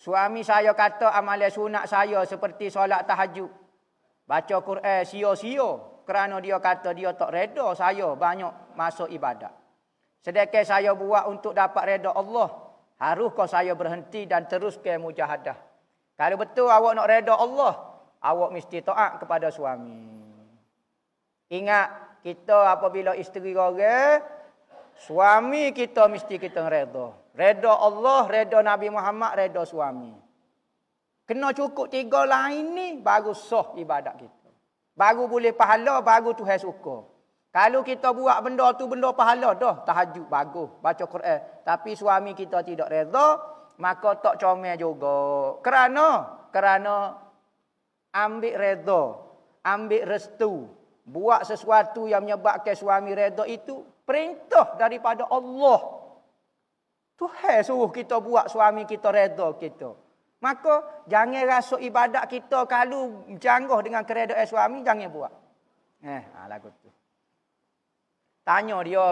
Suami saya kata amalan sunat saya seperti solat tahajud. Baca Quran sia-sia. Kerana dia kata dia tak reda saya banyak masuk ibadat. Sedangkan saya buat untuk dapat reda Allah. Haruskah saya berhenti dan teruskan mujahadah? Kalau betul awak nak reda Allah, awak mesti taat kepada suami. Ingat, kita apabila isteri orang, suami kita mesti kita reda. Reda Allah, reda Nabi Muhammad, reda suami. Kena cukup tiga lain ni, baru sah ibadat kita. Baru boleh pahala, baru Tuhan suka. Kalau kita buat benda tu benda pahala dah, tahajud bagus, baca Quran, tapi suami kita tidak reda, maka tak comel juga. Kerana ambil reda, ambil restu, buat sesuatu yang menyebabkan suami reda itu perintah daripada Allah. Tuhan suruh kita buat suami kita reda kita. Maka jangan rasa ibadat kita kalau janggah dengan keredaan suami, jangan buat. Lagu tu. Tanya dia,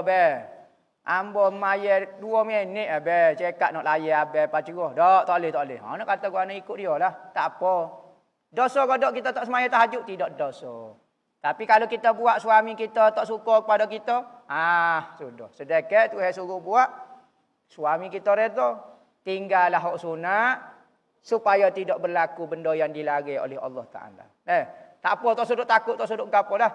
ambo mayat 2 minit, cakap nak layan, pacarah. Tak boleh. Nak kata gua nak ikut dia lah. Tak apa. Dosa kodok kita tak semayang tahajud? Tidak dosa. Tapi kalau kita buat suami kita tak suka kepada kita, sudah. Sedekah Tuhan suruh buat, suami kita reda. Tinggallah hak sunat, supaya tidak berlaku benda yang dilarang oleh Allah Ta'ala. Tak apa, tak sudut takut, tak sudut apa dah.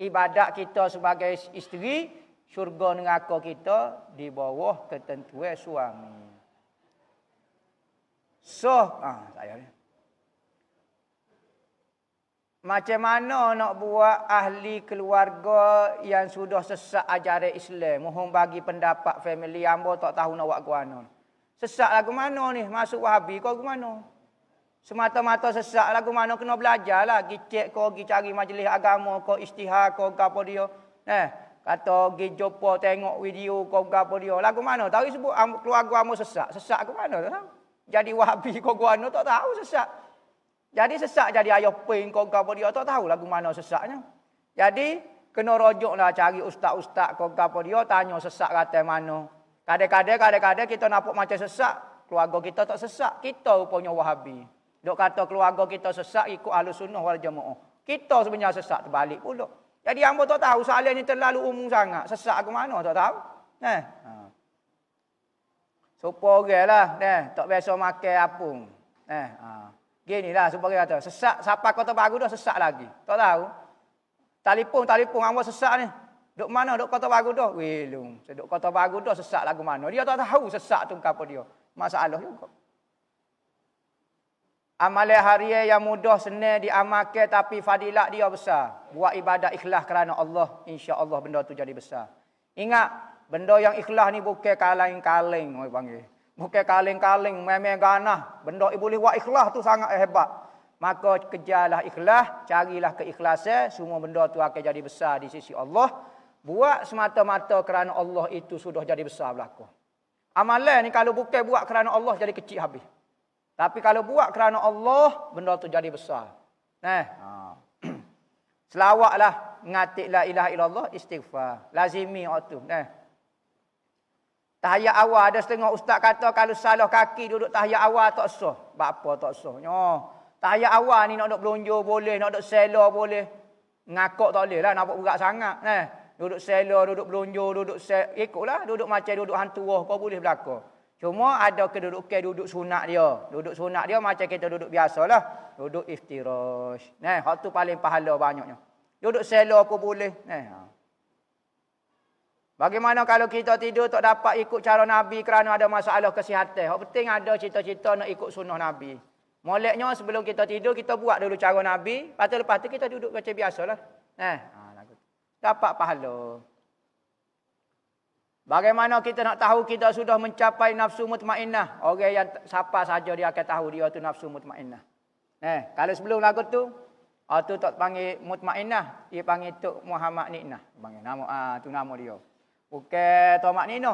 Ibadat kita sebagai isteri, syurga neraka kita di bawah ketentuan suami. Saya ni. Macam mana nak buat ahli keluarga yang sudah sesat ajaran Islam, mohon bagi pendapat family hamba tak tahu nak buat guana. Sesat lagu mana ni? Masuk Wahabi kau ke mana? Semata-mata sesat lagu mana, kena belajar lah. Pergi cek kau, pergi cari majlis agama kau, istihar kau, apa dia. Kata pergi jumpa tengok video kau, apa dia. Lagu mana? Tahu sebut keluarga kamu sesat. Sesat ke mana? Tak tahu. Jadi Wahabi kau guana tak tahu sesat. Jadi sesat jadi ayah ping kau, apa dia. Tak tahu lagu mana sesatnya. Jadi kena rojoklah cari ustaz-ustaz kau, apa dia. Tanya sesat kata mana. Kadang-kadang kita nampak macam sesat. Keluarga kita tak sesat. Kita rupanya Wahabi. Dok kata keluarga kita sesat ikut Ahlus Sunnah wal Jamaah. Kita sebenarnya sesat terbalik pula. Jadi hamba tak tahu soalan ni terlalu umum sangat. Sesat ke mana tak tahu. Supaya oranglah tak biasa makan apung. Ginilah supaya kata sesat siapa Kota Baru dah sesat lagi. Tak tahu. Telefon hamba sesat ni. Dok mana dok Kota Baru dah? Welung. Dok Kota Baru dah sesat lagu mana? Dia tak tahu sesat tu apa dia. Masalah juga. Amalan harian yang mudah senang diamalkan tapi fadilat dia besar. Buat ibadat ikhlas kerana Allah, insya-Allah benda tu jadi besar. Ingat, benda yang ikhlas ni bukan kaleng-kaleng orang panggil. Bukan kaleng-kaleng, memang ganah. Benda boleh buat ikhlas tu sangat hebat. Maka kejarlah ikhlas, carilah keikhlasan, semua benda tu akan jadi besar di sisi Allah. Buat semata-mata kerana Allah itu sudah jadi besar berlaku. Amalan ni kalau bukan buat kerana Allah jadi kecil habis. Tapi kalau buat kerana Allah, benda tu jadi besar. Selawatlah, ngatik la ilaha illallah, istighfar. Lazimi waktu. Tahiyat awal, ada setengah ustaz kata kalau salah kaki duduk tahiyat awal tak sah. Apa tak sah? Tahiyat awal ni nak duduk belunjuk boleh, nak duduk sela boleh. Ngakak tak boleh lah, nampak berat sangat. Duduk sela, duduk belunjuk, duduk ikutlah, duduk macam duduk hantu roh, kau boleh berlaku. Cuma ada kedudukan duduk sunat dia. Duduk sunat dia macam kita duduk biasalah. Duduk iftirash. Hak tu paling pahala banyaknya. Duduk sela pun boleh. Bagaimana kalau kita tidur tak dapat ikut cara Nabi kerana ada masalah kesihatan. Hak penting ada cita-cita nak ikut sunnah Nabi. Moleknya sebelum kita tidur, kita buat dulu cara Nabi. Lepas tu kita duduk macam biasalah. Dapat pahala. Bagaimana kita nak tahu kita sudah mencapai nafsu mutmainnah? Orang yang siapa saja dia akan tahu dia tu nafsu mutmainnah. Kalau sebelum lagu tu, tu tak panggil mutmainnah, dia panggil Tok Muhammad Niknah. Panggil nama tu nama dia. Bukan Tomak Nino.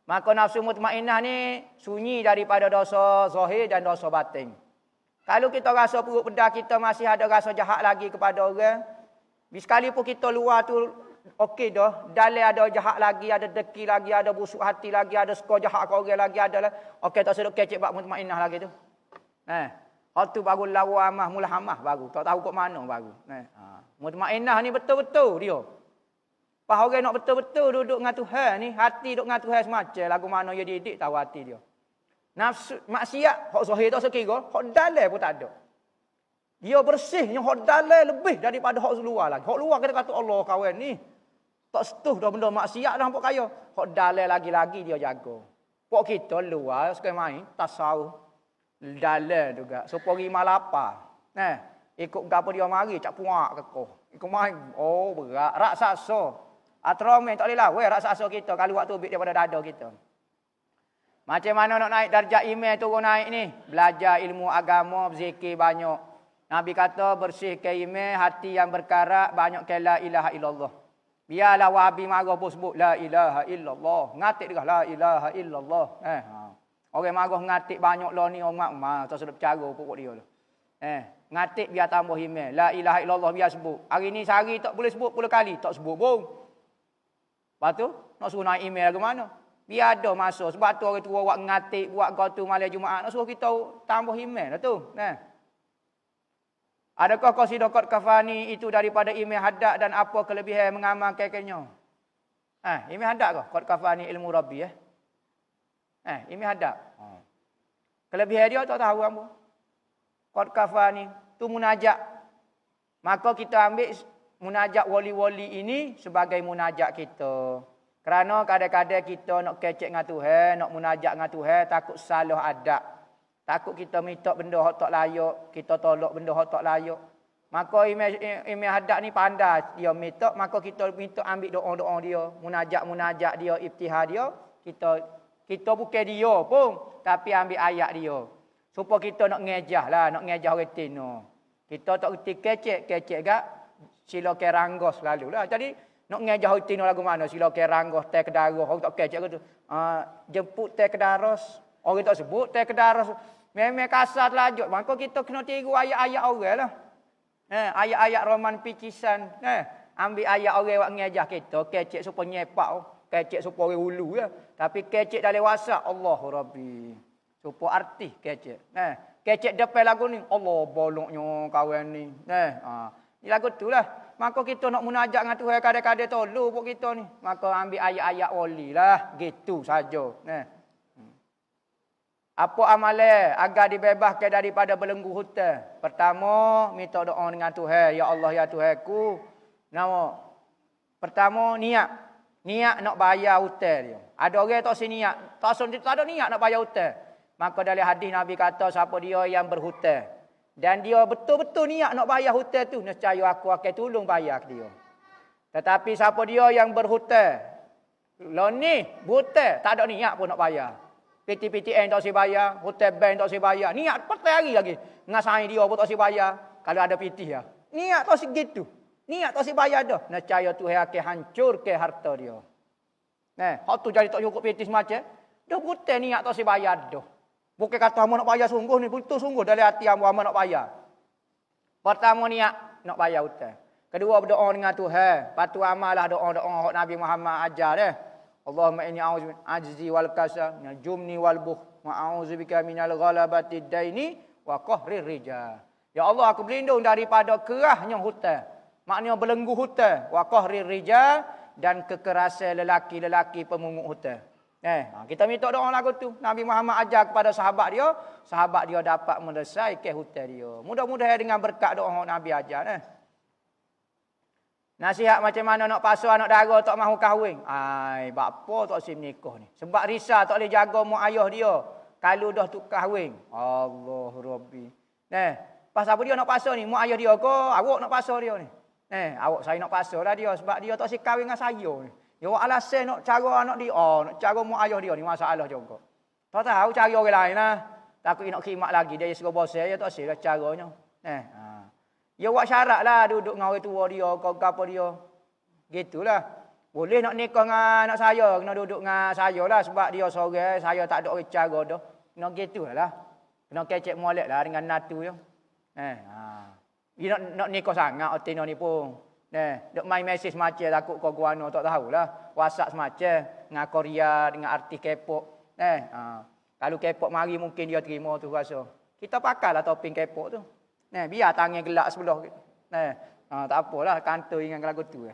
Maka nafsu mutmainnah ni sunyi daripada dosa zahir dan dosa batin. Kalau kita rasa perut pedas kita masih ada rasa jahat lagi kepada orang, sekalipun kita luar tu okey dah, dalam ada jahat lagi, ada deki lagi, ada busuk hati lagi, ada suka jahat ke orang lagi, ada lah. Okey tak sedut kecek bab mutmainnah lagi tu. Hak tu baru lawa amah, mula hamah baru. Tak tahu kok mana baru. Mutmainnah ni betul-betul dia. Pas orang nak betul-betul duduk dengan Tuhan ni, hati duduk dengan Tuhan semacam lagu mana dia didik tahu hati dia. Nafsu maksiat, hak zahir tak sekira, hak dalam pun tak ada. Dia bersihnya hak dalam lebih daripada hak luar lagi. Hak luar kita kata Allah kawan ni tak setuh dah benda maksiat dah nampak kaya. Hak dalam lagi-lagi dia jaga. Pok kita luar sekarang main tasawuf dalam juga. Supaya malapa. Ikut gapo dia mari cak puak kekoh. Ikut main berat raksasa. Atromen tak boleh lawan raksasa kita kalau waktu ubik daripada dada kita. Macam mana nak naik darjat iman turun naik ni? Belajar ilmu agama, berzikir banyak. Nabi kata bersihkan iman, hati yang berkarat, banyakkan la ilaha illallah. Biarlah wahabi marah pun sebut la ilaha illallah. Ngatik dia la ilaha illallah. Orang marah ngatik banyak lah ni orang tak sedap cara pokok dia lah. Ngatik biar tambah iman. La ilaha illallah biar sebut. Hari ni sehari tak boleh sebut 10 kali, tak sebut pun. Lepas tu nak suruh naik email ke mana? Biar ada masa. Sebab tu orang tua buat ngatik, buat kau tu malam Jumaat. Nak suruh kita tambah email lah tu. Adakah qasidah qad kafani itu daripada email haddad dan apa kelebihan mengamalkannya? Email haddad ke? Qad kafani ilmu rabbi email haddad. Kelebihan dia tak tahu apa. Qad kafani tu munajat. Maka kita ambil munajat wali-wali ini sebagai munajat kita. Kerana kadang-kadang kita nak kecek dengan Tuhan, nak munajat dengan Tuhan, takut salah adab. Takut kita minta benda hak tak layak, kita tolak benda hak tak layak. Maka imam hadap ni pandai dia minta, maka kita minta ambil doa-doa dia, munajat-munajat dia, iftihar dia, kita bukan dia pun, tapi ambil ayat dia. Supaya kita nak ngejah lah, nak ngejah orang tino. Kita tak reti kecek gak sila keranggos selalu lah. Jadi nak ngejah orang tino lagu mana, sila keranggos, teh kedaros, orang tak kecek gitu. Jemput teh kedaros, orang tak sebut teh kedaros. Memang kasar lanjut. Maka kita kena tiru ayat-ayat orang lah. Ayat-ayat roman picisan. Ambil ayat orang yang ngejah kita. Kecek supaya nyepak. Kecek supaya orang ulu lah. Tapi kecek dalam WhatsApp. Allahu Rabbi. Supaya artis kecek. Kecek depan lagu ni. Allah boloknya kawan ni. Ni lagu tu lah. Maka kita nak munajat dengan Tuhan kadang-kadang tolong buat kita ni. Maka ambil ayat-ayat wali lah. Gitu saja. Apa amalan agar dibebaskan daripada belenggu hutang? Pertama, minta doa dengan Tuhan. Ya Allah, ya Tuhanku. Nama. Pertama, niat. Niat nak bayar hutang dia. Ada orang tak niat. Tak ada niat nak bayar hutang. Maka dalam hadis Nabi kata siapa dia yang berhutang dan dia betul-betul niat nak bayar hutang tu, nescaya aku akan tolong bayar dia. Tetapi siapa dia yang berhutang, lo ni berhutang tak ada niat pun nak bayar. PTPTN tak si bayar, hutang bank tak si bayar. Niat petai hari lagi. Ngasai dia pun tak si bayar. Kalau ada PT ya. Niat tak segitu. Niat tak si bayar dah. Nescaya Tuhan akan hancur ke harta dia. Hak tu jadi tak cukup PT semacam. Dah hutang niat tak si bayar dah. Bukan kata hamba nak bayar sungguh ni, betul sungguh dari hati hamba nak bayar. Pertama niat nak bayar hutang. Kedua berdoa dengan Tuhan. Patu amalah doa-doa Nabi Muhammad ajar dia. Allahumma inni a'udzu ajzi wal kasal, jumni wal bukh, wa a'udzubika minal ghalabati daini wa qahrir rijal. Ya Allah, aku berlindung daripada kerahnya hutang. Maknanya belenggu hutang, wa qahrir rijal, dan kekerasan lelaki-lelaki pemungut hutang. Kita minta doa lagu tu. Nabi Muhammad ajar kepada sahabat dia dapat menyelesaikan hutang dia. Mudah-mudahan dengan berkat doa Nabi ajar. Nasihat macam mana nak pasu anak dara tak mahu kahwin. Bapa tak si menikah ni. Sebab risau tak boleh jaga mak ayah dia. Kalau dah tu kahwin. Allah Rabbi. Pasal apa dia nak pasu ni? Mak ayah dia ke? Awak nak pasu dia ni? Awak saya nak pasu lah dia. Sebab dia tak si kahwin dengan saya ni. Dia buat alasan nak cara anak dia, nak cara mak ayah dia ni masalah juga. Tak tahu cara orang lain lah. Takut nak khidmat lagi. Dia suruh bosan, dia tak silap caranya. Dia buat syarat lah duduk dengan orang tua dia, kau apa dia. Gitulah. Boleh nak nikah dengan anak saya, kena duduk dengan saya lah. Sebab dia seorang, saya tak ada orang cara dah. Kena gitu lah. Kena kecek molek lah dengan natu dia. Dia nak nikah sangat, Otino ni pun. Duk main mesej macam takut kau guano tak tahulah. WhatsApp semacam dengan Korea dengan artis K-pop. Kalau K-pop mari mungkin dia terima tu rasa. Kita pakailah topeng K-pop tu. Biar tangan gelak sebelah. Tak apalah kantoi dengan lagu tu.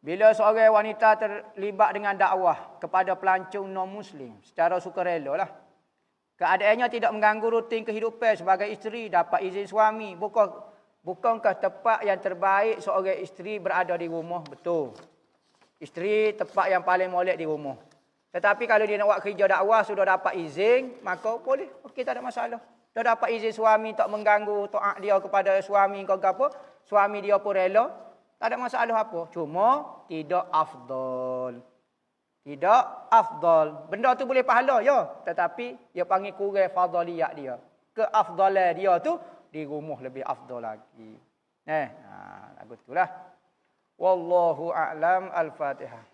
Bila seorang wanita terlibat dengan dakwah kepada pelancong non-muslim secara sukarela lah. Keadaannya tidak mengganggu rutin kehidupan sebagai isteri, dapat izin suami. Bukankah tempat yang terbaik seorang isteri berada di rumah? Betul. Isteri tempat yang paling molek di rumah. Tetapi kalau dia nak buat kerja dakwah sudah dapat izin, maka boleh. Okey, tak ada masalah. Dah dapat izin suami tak mengganggu taat dia kepada suami kau apa? Suami dia pun rela. Tak ada masalah apa. Cuma tidak afdal. Tidak afdal. Benda tu boleh pahala ya, tetapi dia panggil kurang fadaliyat dia. Keafdalan dia tu di rumah lebih afdal lagi. Lagu itulah. Wallahu a'lam. Al-Fatihah.